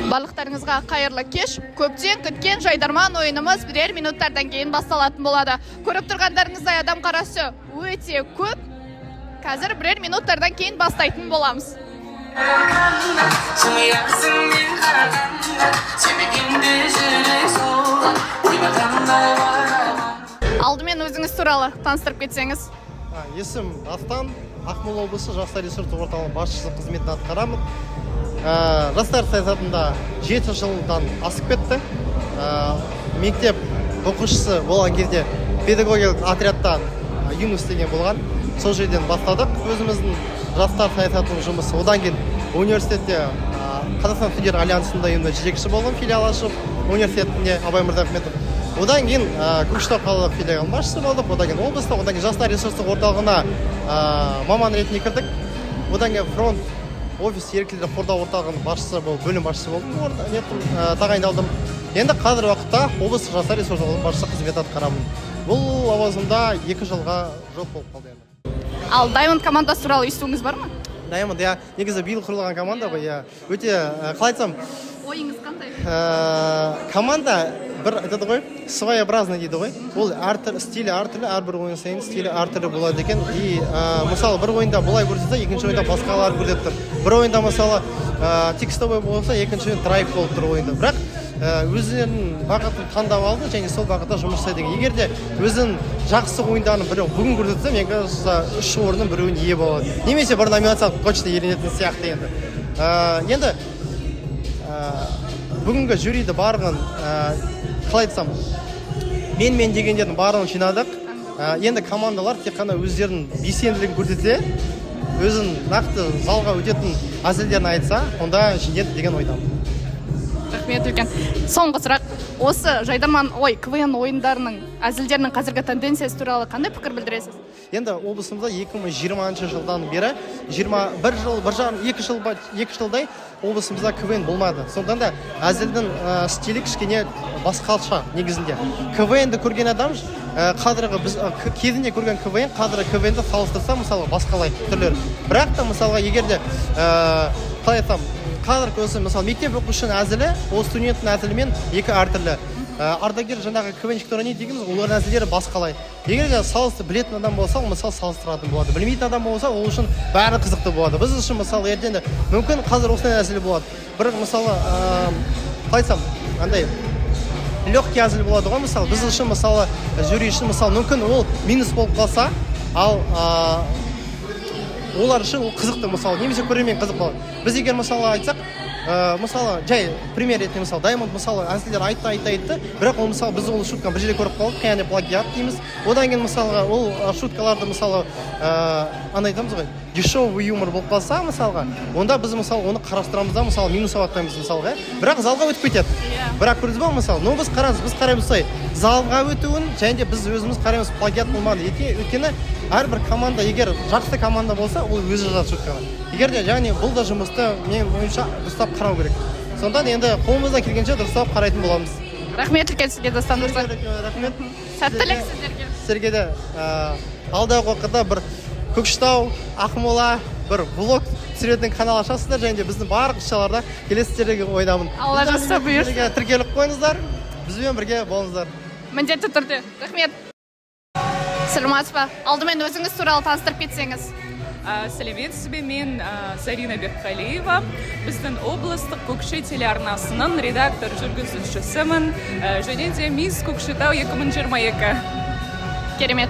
Барлықтарыңызға қайырлы кеш. Көптен күткен жайдарман ойынымыз бірер минуттардан кейін басталатын болады. Көріп тұрғандарыңыздай адам қарасы өте көп. Қазір бірер минуттардан кейін бастайтын боламыз. Алдымен өзіңіз туралы таныстырып кетсеңіз. Есім Ақтан, Ақмола облысы жастар ресурстық орталығының басшысы қызметін атқарамын. Жастар саясатында 7 жылдан асып кетті. Мектеп оқушысы болған кезде педагогиялық отрядта юнус деген болған. Сол жерден бастадық өзіміздің жастар саясатының жұмысы. Одан кейін университетте Қазақстан студенттер альянсында ұйымда жетекші болған, филиал ашып университетінде Абай Мырзахметов. Одан кейін Көкшетау қалалық филиалының басшысы болдық. Одан кейін облыста, одан кейін жастар ресурстық орталығына маман ретінде кірдік. Одан кейін фронт офис еріктілер қорғау орталығының басшысы болып, бөлім басшысы болдым, тағайындалдым. Енді қазір уақытта облыстық жастар ресурстық орталығының басшысы қызмет атқарамын. Бұл лауазымда 2 жылға жол болып қалды енді. Ал Diamond командасы туралы естуіңіз бар ма? Diamond, негізі биыл құрылған команда ғой, өте қалай айтсам, ойыңыз қандай? Команда бір айтады ғой, своеобразный дейді ғой. Ол стилі әртүрлі, әрбір ойын сайын стилі әртүрлі болады екен. И мысалы бір ойында бұлай көрсетсе, екінші ойында басқалар көрсетіп тұр. Бір ойында мысалы текстовый болса, екінші ойында драйв болып тұр ойында. Бірақ өзінің бағытын таңдап алды және сол бағытта жұмыс жасайды екен. Егер де өзінің жақсы ойындарын бірі бүгін көрсетсе, мен кажется, 3 орынның біреуіне ие болады. Немесе бір номинация точно иеленетін сияқты енді. Енді бүгінгі жюриді барған қалай айтсам, мен дегендердің барлығын жинадық. Енді командалар тек қана өздерінің белсенділігін көрсетсе, өзін нақты залға өтетін әзілдерін айтса, онда жеңеді деген ойдамын. Рахмет үлкен. Соңғы сұрақ, осы жайдарман КВН ойындарының әзілдерінің қазіргі тенденциясы туралы қандай пікір білдіресіз? Енді облысымызда 2020 жылдан бері 2 жылдай облысымызда КВН болмады. Сондықтан да әзілдің стилі кішкене басқаша негізінде. КВНді көрген адам қазіргі біз кезінде көрген КВН, қазіргі КВНді салыстырса, мысалы басқалай түрлері. Бірақ та мысалға егер де қалай айтсам, қазіргі осы мысалы мектеп оқушының әзілі, ол студенттің әзілімен екі әртүрлі. Ардагер жаңағы КВНщиктер не дегеніміз, олардың әзілдері басқалай. Егер де білетін адам болса, ол мысалы салыстыратын болады. Білмейтін адам болса, ол үшін бәрі қызықты болады. Біз үшін мысалы ертеңде мүмкін қазір осындай әзілі болады. Бір мысалы қалай айтсам, андай легкий әзіл болады ғой, мысалы біз үшін мысалы жюри үшін мысалы мүмкін ол минус болып қалса, ал олар үшін ол қызықты мысалы, немесе көрермен қызық болады. Біз егер мысалы айтсақ, мысалы жай пример ретінде мысалы Diamond мысалы әзілдер айтты, бірақ ол мысалы біз ол шутканы бір жерде көріп қалдық, яғни плагиат дейміз. Одан кейін мысалға ол шуткаларды мысалы айтамыз ғой, дешевый юмор болып қалса мысалға, онда біз мысалы оны қарастырамыз да, мысалы минус алатаймыз мысалға, бірақ залға өтіп кетеді. Бірақ көрдіңіз ба мысалы, но біз қараймыз залға өтуін, және де біз өзіміз қараймыз плагиат болмады. Өйткені әрбір команда егер жақсы команда болса, ол өзі жазады шутканы. Егер де яғни бұл да жұмысты мен ойымша дұрыстап қарау керек. Сондықтан енді қолымыздан келгенше дұрыстап қарайтын боламыз. Рахмет үлкен сізге Дастан мырза. Рахмет. Сәттілік сіздерге. Сіздерге де алдағы уақытта бір Көкшетау, Ақмола бір влог түсіретін канал ашасыздар, және де біздің барлық іс-шараларда келесіздерге ойдамын. Алла жазса бұйырсын. Тіркеліп қойыңыздар, бізбен бірге болыңыздар. Міндетті түрде. Рахмет. Сәлеметсіз бе? Алдымен өзіңіз туралы таныстырып кетсеңіз. Сәлеметсіз бе, мен Зарина Бекқалиева, біздің облыстық Көкше телеарнасының редактор жүргізушісімін, және де Мисс Көкшетау 2022. Керемет.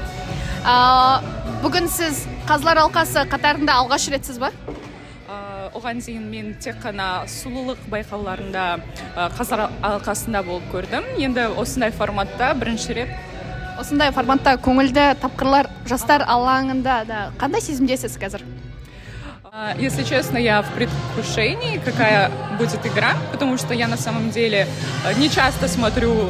Бүгін сіз Қазылар алқасы қатарында алғаш ретсіз ба? Оған дейін мен тек қана сұлулық байқауларында Қазылар алқасында болып көрдім. Енді осындай форматта бірінші рет. Осындай форматта көңілді тапқырлар жастар алаңында да қандай сезімдесіз қазір? Если честно, я в предвкушении, какая будет игра, потому что я на самом деле не часто смотрю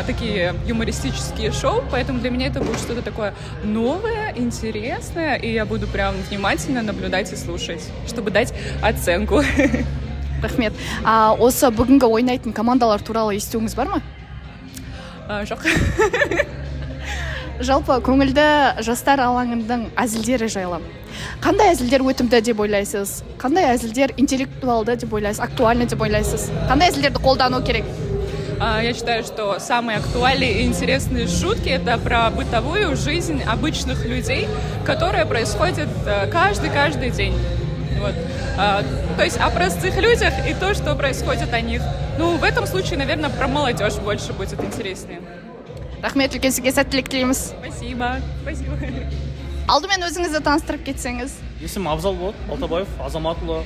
такие юмористические шоу, поэтому для меня это будет что-то такое новое, интересное, и я буду прям внимательно наблюдать и слушать, чтобы дать оценку. Рахмет. Осы бүгінгі ойнайтын командалар туралы естуіңіз бар ма? Жоқ. Жалпы көңілді жастар алаңының әзілдері жайлы. Қандай әзілдер өтімді деп ойлайсыз? Қандай әзілдер интеллектуалды деп ойлайсыз? Актуальны деп ойлайсыз? Қандай әзілдерді қолдану керек? Я считаю, что самые актуальные и интересные шутки — это про бытовую жизнь обычных людей, которая происходит каждый день. Вот. То есть о простых людях и то, что происходит о них. Ну, в этом случае, наверное, про молодежь больше будет интереснее. Рахмет, үлкен сізге сәттілік тілейміз. Спасибо. Алдымен өзіңізді таныстырып кетсеңіз. Есімім Абзал болады, Алтабаев, Азаматұлы,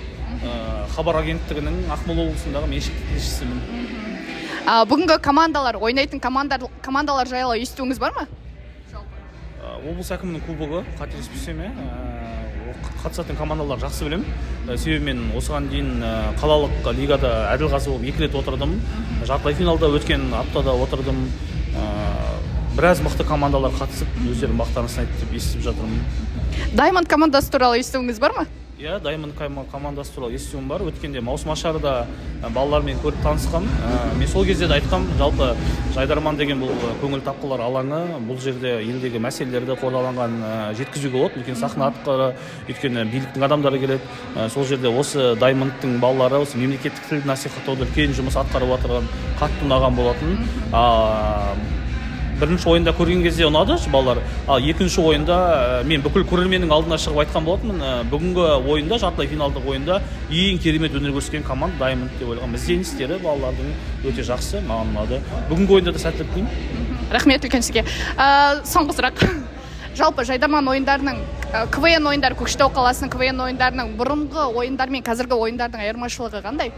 хабар агенттігінің Ақмола облысындағы меншікті тілшісімін. Бүгінгі командалар, ойнайтын командалар жайлы естуіңіз бар ма? Облыс әкімінің кубогы, қателеспесем, қатысатын командалар жақсы білем. Себебі мен осыған дейін қалалық лигада Әділғазы болып 2 рет отырдым. Жартылай финалда өткен аптада отырдым. Біраз мықты командалар қатысып, өздерін мақтанысын айтты деп естіп жатырмын. Даймонд командасы туралы естуіңіз бар ма? Иә, Даймонд командасы туралы естуім бар. Өткенде маусым ашарда балалармен көріп танысқам. Мен сол кезде де айтқам, жалпы Жайдарман деген бұл көңіл тапқылар алаңы, бұл жерде елдегі мәселелерді қордаланған жеткізуге болады. Үлкен сахна атқары, өйткені биліктің адамдары келеді. Сол жерде осы Даймондтың балалары осы мемлекеттік тілді насихаттауда үлкен жұмыс атқарып отырған, қатты ұнаған болатын. Бірінші ойында көрген кезде ұнады балалар. Ал екінші ойында мен бүкіл көрерменнің алдына шығып айтқан болатынмын. Бүгінгі ойында, жартылай финалдық ойында ең керемет өнер көрсеткен команда Даймонд деп ойлағам. Ізденістері балалардың өте жақсы, маған ұнады. Бүгінгі ойында да сәттілік тілеймін. Рахмет үлкен сізге. Соңғы сұрақ. Жалпы Жайдарман ойындарының, КВН ойындары, Көкшетау қаласының КВН ойындарының бұрынғы ойындар мен қазіргі ойындардың айырмашылығы қандай?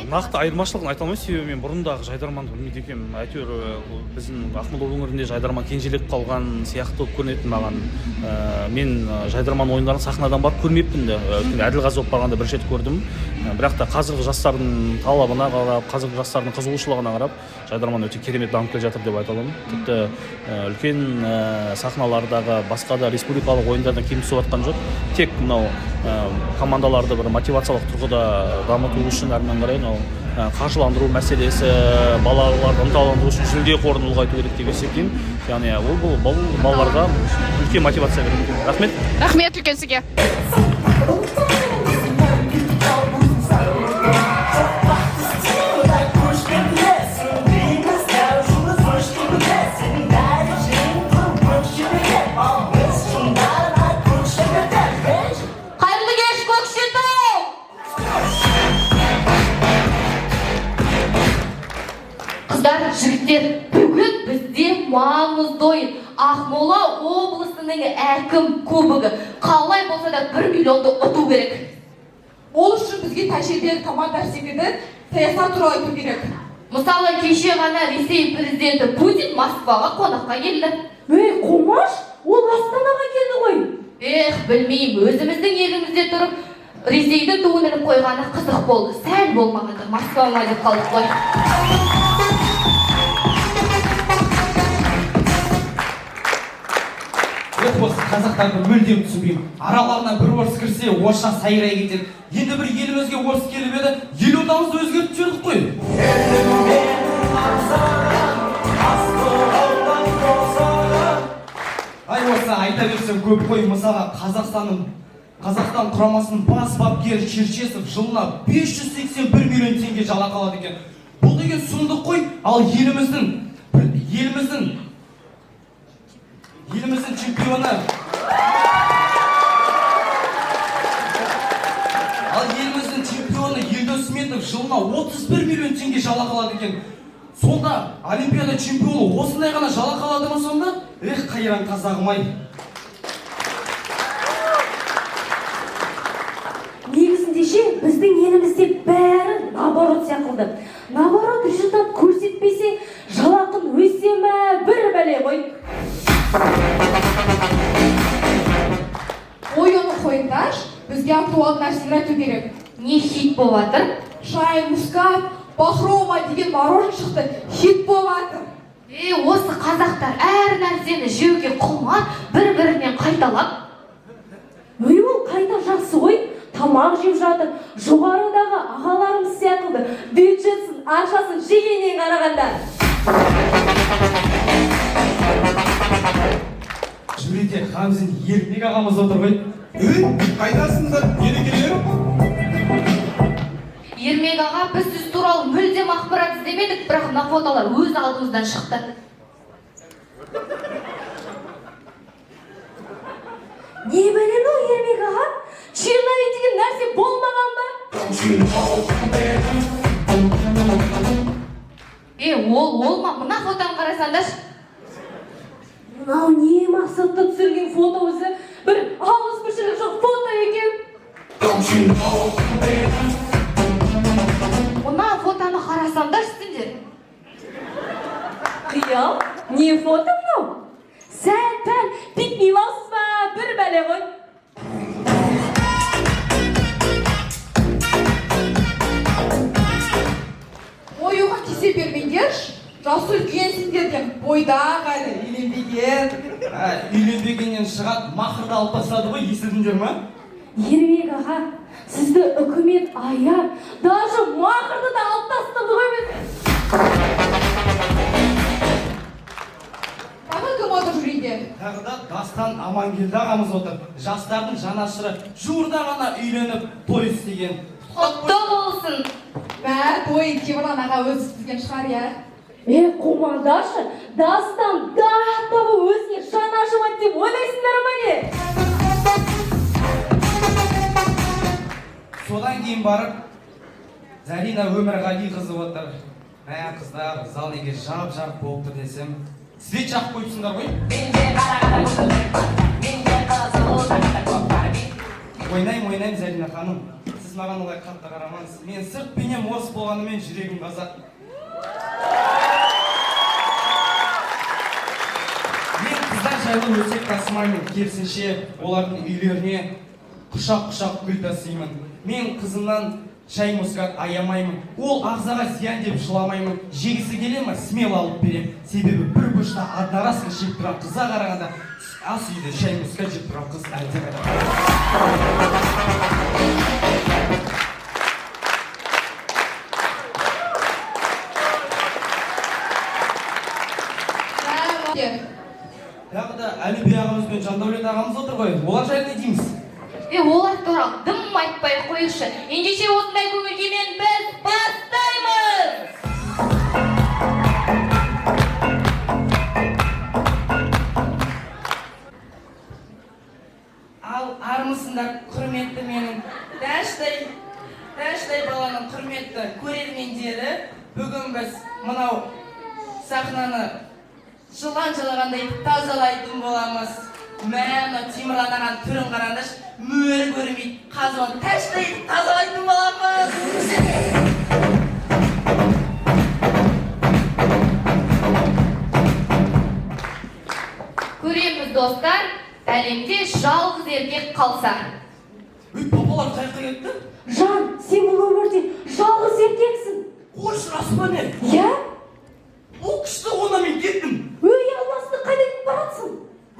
Нақты айырмашылығын айта алмаймын, себебі мен бұрындағы Жайдарманды білмейді екенмін. Әйтеуір біздің Ақмола өңірінде Жайдарман кенжелеп қалған сияқты көрінетін маған. Мен Жайдарман ойындарын сахнадан барып көрмеппін де. Әділғазы болып барғанда бір рет көрдім. Бірақ та қазіргі жастардың талабына қарап, қазіргі жастардың қызығушылығына қарап, Жайдарман өте керемет дамып келе жатыр деп айта аламын. Тіпті үлкен сахналардағы басқа да республикалық ойындардан кем түсіп жатқан жоқ. Тек мынау командаларды бір мотивациялық тұрғыда дамыту үшін әрмен қарай қаржыландыру мәселесі, балаларды ынталандыру үшін жүлде қорын ұлғайту керек деп есептеймін. Яғни ол балаларға үлкен мотивация береді. Рахмет. Рахмет үлкен сізге. Жігіттер, бүгін бізде маңызды ойын. Ақмола облысының әкім кубогы. Қалай болса да 1 миллионды ұту керек. Ол үшін бізге тәжірибелі командар секілді саясат туралы айту керек. Мысалы, кеше ғана Ресей президенті Путин Москваға қонаққа келді. Қомаш, ол Астанаға келді ғой. Білмеймін, өзіміздің елімізде тұрып, Ресейдің туын іліп қойғаны қызық болды. Сәл болмағанда Москваға деп қалдық қой. Осы қазақтарды мүлдем түсінбеймін. Араларына бір орыс кірсе, орысша сайрай кетеді. Енді бір елімізге орыс келіп еді, елордамызды өзгертіп жібердік қой. Ай, осы айта берсем көп қой. Мысалға Қазақстан құрамасының бас бапкері Черчесов жылына 581 миллион теңге жалақы алады екен. Бұл деген сұмдық қой. Ал еліміздің чемпионы Елдос Сметов жылына 31 миллион теңге жалақы алады екен. Сонда Олимпиада чемпионы осындай ғана жалақы алады ма сонда? Қайран қазағым ай. Негізінде біздің елімізде бәрі наоборот сияқты. Наоборот результат көрсетпесе, жалақын өсе ме, бір бәле ғой. Ойыны қойыңдар, бізге актуалды нәрселер айту керек. Не хит болып жатыр? Шай, мускат, бахрома деген морожен шықты, хит болып жатыр. Осы қазақтар әр нәрсені жеуге құмар, бір-бірінен қайталап. Ол қайта жақсы ғой, тамақ жеп жатыр, жоғарыдағы ағаларымыз сияқты бюджетсін, ақшасын жегеннен қарағанда. Хамзин Ермек ағамыз отыр ғой. Қайдасыңдар, ерекелер? Ермек аға, біз сіз туралы мүлдем ақпарат іздемедік, бірақ мына фотолар өз алдымыздан шықты. Не білем ол Ермек аға? Черновик деген нәрсе болмаған ба? Ол ма? Мына фотоны қарасаңдаршы. Мынау не мақсатта түсірген фото өзі? Бір ауызбіршілік жоқ фото екен. Мына фотоны қарасаңдаршы сендер. Қиял, не фото мынау? Сәл-пәл пикмилаусыз ба? Бір бәле ғой. Ойуға кесе бермеңдерші. Жасы үлкенсіңдерден бойдақ әлі үйленбеген. Үйленбегеннен шығат мақырды алып тастады ғой, естідіңдер ма? Ермек аға, сізді үкімет аяр, даже мақырды да алып тастады ғой біз. Тағы кім отыр жүр үйде? Тағы да Дастан Амангелді ағамыз отыр. Жастардың жанашыры жуырда ғана үйленіп той істеген. Құтты болсын. Бә, тойын Темірлан аға өзі істеген шығар, я. Қомандашы, Дастан дақтабы өзіне жанашымайды деп ойлайсыңдар ма не? Содан кейін барып, Зарина Өмірғали қызы отыр. Қыздар, зал неге жап-жап болып тұр десем, свет жақып қойыпсыңдар ғой? Ойнайм, Зарина ханым. Сіз маған олай қатты қарамаңыз. Мен сырт пенем орыс болғанымен жүрегім қазақ. Мен қыздар жайлы өсек тасымаймын, керісінше олардың үйлеріне құшақ-құшақ гүл тасимын. Мен қызымнан шай мускат аямаймын. Ол ағзаға зиян деп жыламаймын. Жегісі келе ма, смело алып берем. Себебі бір бұрышта аднарасын жеп тұрған қызға қарағанда ас үйде шай мускат жеп тұрған қыз әлдеқайда. Тағы да Әліби ағамыз бен Жандәулет ағамыз отыр ғой. Олар жайлы не дейміз? Олар туралы дым айтпай қойықшы. Ендеше осындай көңіл күймен біз бастаймыз. Ал армысыңдар, құрметті менің дәштай баланың құрметті көрермендері. Бүгін біз мынау сахнаны жылан жалағандай тазалайтын боламыз. Мәні Темірлан ағаның түрін қараңдаршы, мөрі көрмейді, қазуын тәштай тазалайтын боламыз. Көреміз достар, әлемде жалғыз еркек қалса. Папалар қайыққа кетті? Жан, сен бұл өмірде жалғыз еркексің. Қойшы рас па не? Я? Ол күшті онда мен кеттім. Алласты қайда кетіп баратсың?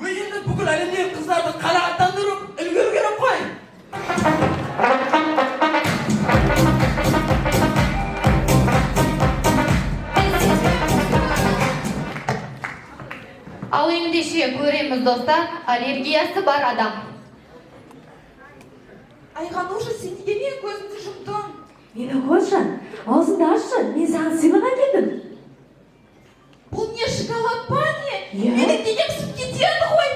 Енді бүкіл әлемдегі қыздарды қанағаттандырып үлгеру керек қой. Ал ендеше көреміз достар, аллергиясы бар адам. Айғанушы, сен неге мен көзімді жұмдың? Мені көз, Жан, аузыңды ашшы, мен саған сыйлық әкелдім. Бұл не шоколад па не? Иә. Менің денем сіп кетеді ғой.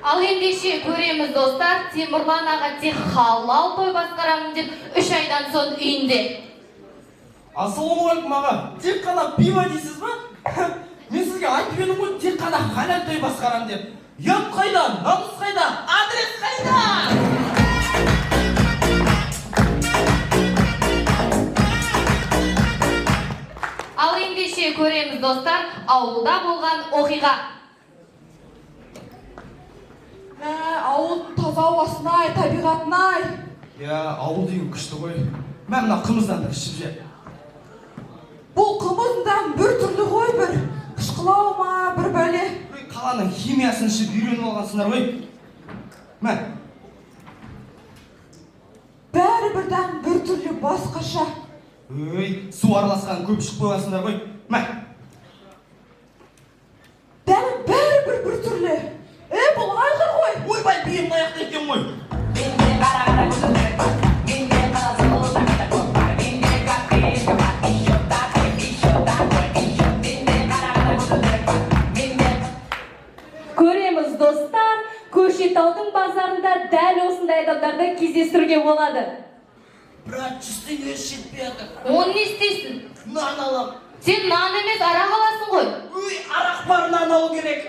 Ал ендеше көреміз достар, Темірлан аға тек халал той басқарамын деп 3 айдан соң үйінде. Ассалаумағалейкум аға, тек қана пиво дейсіз ба? Мен сізге айтып едім ғой, тек қана халал той басқарам деп. Ұят қайда, намыс қайда, адрес қайда? Ал ендеше көреміз достар, ауылда болған оқиға. Ауылдың таза ауасына-ай, табиғатына-ай. Ауыл деген күшті ғой. Мен мына қымыздан да ішіп жеп. Бұл қымыздан бір түрлі ғой, бір қышқылау ма, бір бәле. Қаланың химиясын ішіп үйреніп алғансыңдар ғой. Бәрі бірден бір түрлі басқаша. Өй, су араласқан көп шығып қойғансыңдар ғой. Мә. Бәрі бір түрлі. Бұл айғыр ғой. Ойбай, бием аяқты екен ғой. Көреміз достар, Көкшетаудың базарында дәл осындай адамдарды кездестіруге болады. Брат, жүстен өз жетпей жатыр. Оны не істейсің? Нан алам. Сен нан емес арақ аласың ғой. Өй, арақ бар, нан алу керек.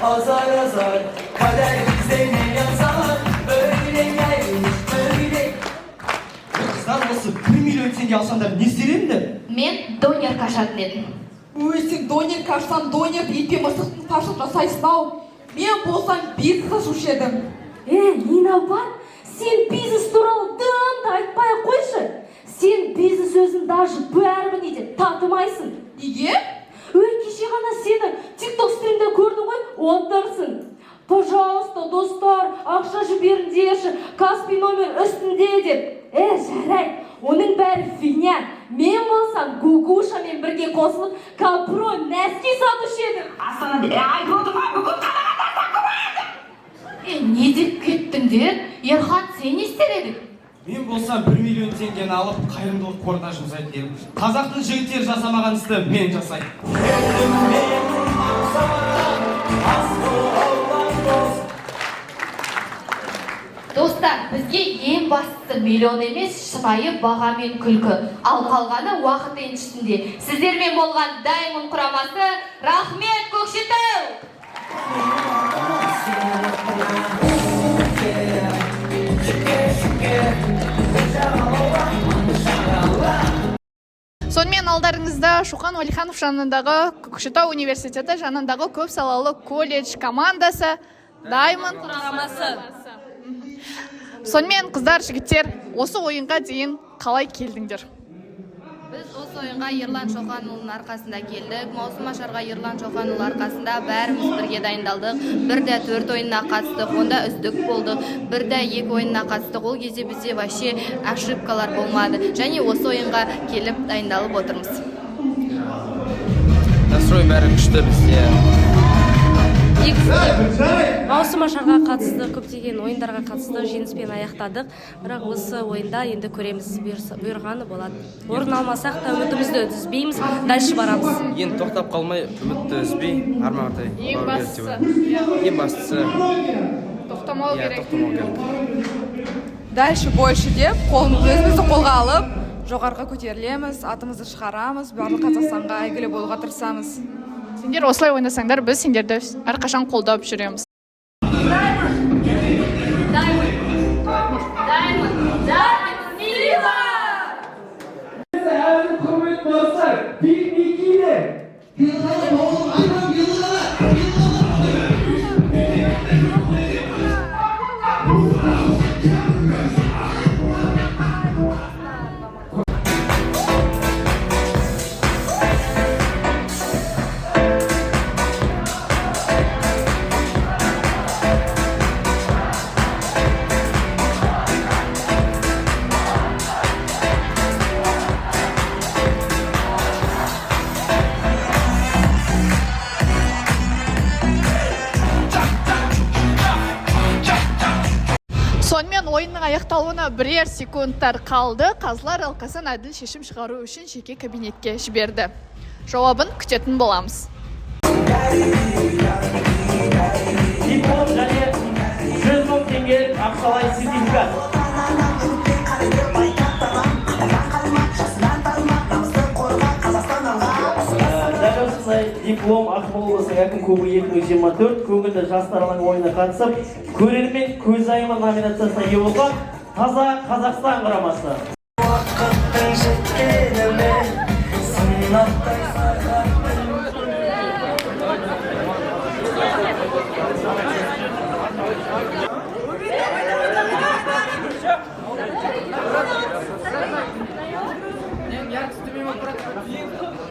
Azar, kader bize ne yazar? Öyle gelmiş, böyle. Қыздар, осы 1 миллион теңге алсаңдар не істер едіңдер? Мен донер қашатын едім. Сен донер қашсан, донер епе мысықтың қашын жасайсың ау. Мен болсам бизнес ашушы едім. Нина бар, сен бизнес туралы дымды айтпай қойшы. Сен бизнес өзін даже бәрібіне татымайсың. Неге? Кеше ғана сені TikTok стримде көрдің ғой, отырсың. Пожалуйста, достар, ақша жіберіңдерші, Каспий номер үстінде деп. Жарай, оның бәрі фигня. Мен болсам Гугушамен бірге қосылып, Капро нәски сатушы едім. Не деп кеттіңдер? Ерхан, сен не істер едің? Мен болсам 1 миллион теңгені алып, қайырымдылық қорына жұмсайтын едім. Қазақтың жігіттері жасамаған істі мен жасаймын. Достар, бізге ең бастысы миллион емес, шынайы баға мен күлкі. Ал қалғаны уақыт еншісінде. Сіздермен болған Даймон құрамасы, рахмет Көкшетау! Сонымен алдарыңызда Шухан Уәлиханов жанындағы Көкшетау университеті жанындағы көп салалы колледж командасы Даймон құрамасы. Сонымен қыздар, жігіттер, осы ойынға дейін қалай келдіңдер? Біз осы ойынға Ерлан Шоқанұлының арқасында келдік. Маусым Ашарға Ерлан Шоқанұлы арқасында бәріміз бірге дайындалдық. Бірде 4 ойынына қатыстық, онда үздік болдық. Бірде 2 ойынына қатыстық. Ол кезде бізде вообще ошибкалар болмады. Және осы ойынға келіп дайындалып отырмыз. Настрой бәрі күшті бізде. Маусым Ашарға қатысты, көптеген ойындарға қатысты, жеңіспен аяқтадық. Бірақ осы ойында енді көреміз, бұйырғаны болады. Орын алмасақ та үмітімізді үзбейміз, дальше барамыз. Енді тоқтап қалмай, үмітті үзбей, арман атай. Ең бастысы. Тоқтамау керек. Дальше больше деп, өзімізді қолға алып, жоғарғы көтерілеміз, атымызды шығарамыз, барлық Қазақстанға әйгілі болуға тырысамыз. Сендер осылай ойнасаңдар, біз сендерді әрқашан қолдап жүреміз. Сонымен ойынның аяқталуына бірер секундтар қалды. Қазылар алқасын әділ шешім шығару үшін жеке кабинетке жіберді. Жауабын күтетін боламыз. Диплом және 100 мың теңге ақшалай сертификат. Диплом Ақмола облысының әкім кубогы 2024 көгілді жастар алаңы ойынына қатысып, көрермен көзайымы номинациясына ие болған Таза Қазақстан құрамасы.